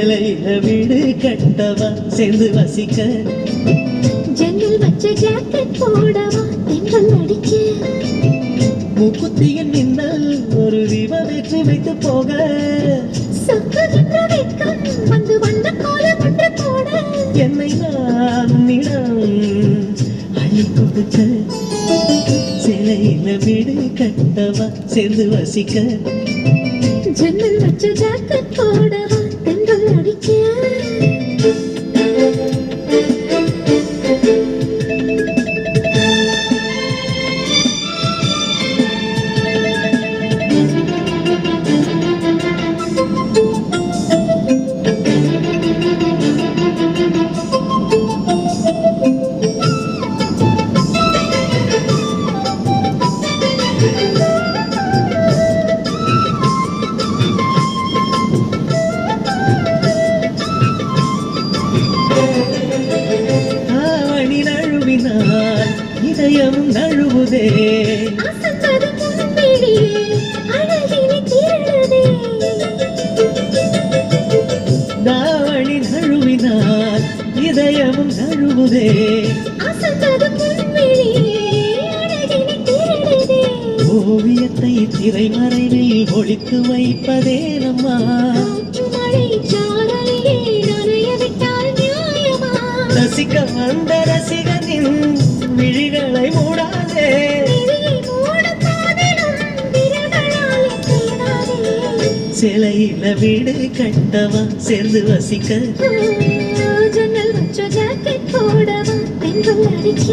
சிலையில வீடு கட்டவா சேர்ந்து வசிக்க ஜன்னல் வச்ச ஜாக்கெட் போடவா தென்றல் அடிக்க மூக்குத்தியின் மின்னல் ஒரு தீபம் ஏற்றி வைத்து போக சொக்குகின்ற வெட்கம் வந்து வண்ண கோலம் ஒன்று போட என்னை நான் உன்னிடம் அள்ளி கொடுக்க சிலையில வீடு கட்டவா சேர்ந்து வசிக்க ஜன்னல் வச்ச ஜாக்கெட் போடவா தென்றல் அடிக்க இதயம் நழுவுதே அசந்தது முன்பிடியே அழகினை திருடுதே தாவணி நழுவினால் இதயமும் நழுவுதே அசந்தது முன்பிடியே அழகினை திருடுதே ஓவியத்தை திரைமறைவில் ஒழித்து வைப்பதே நம்மா மழை சாரலிலே நனைய விட்டால் நியாயமா ரசிக்க வந்த ரசிகனின் விழிகளை மூடாதே சிலையில வீடு கட்டவா சேர்ந்து வசிக்க ஜன்னல் வச்ச ஜாக்கெட் போடவா தென்றல் அடிக்க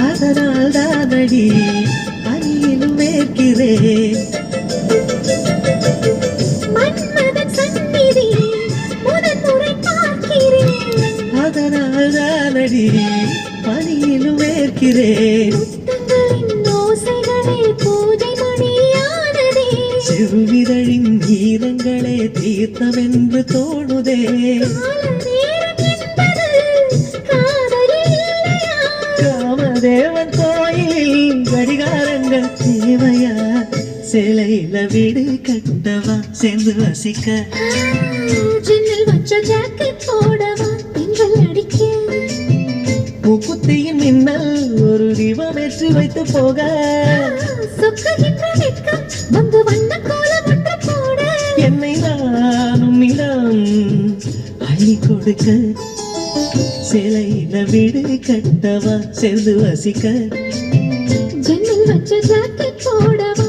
அதனால் தானடி அணியிலும் வேர்க்கிறேன் அதனால் தானடி பணியிலும் வேர்க்கிறேன் சிறுவிதழின் ஈரங்களே தீர்த்தமென்று தோணுதே காமதேவன் கோயிலில் கடிகாரங்கள் தேவையா சிலையில வீடு கட்டவா சேர்ந்து வசிக்க ஜன்னல் வச்ச ஜாக்கெட் போடவா தென்றல் அடிக்க மூக்குத்தியின் மின்னல் ஒரு தீபம் ஏற்றி வைத்து போக சொக்குகின்ற வெட்கம் வந்து வண்ண கோலம் ஒன்று போட என்னை நான் உன்னிடம் அள்ளி கொடுக்க சிலையில வீடு கட்டவா சேர்ந்து வசிக்க ஜன்னல் வச்ச ஜாக்கெட் போடவா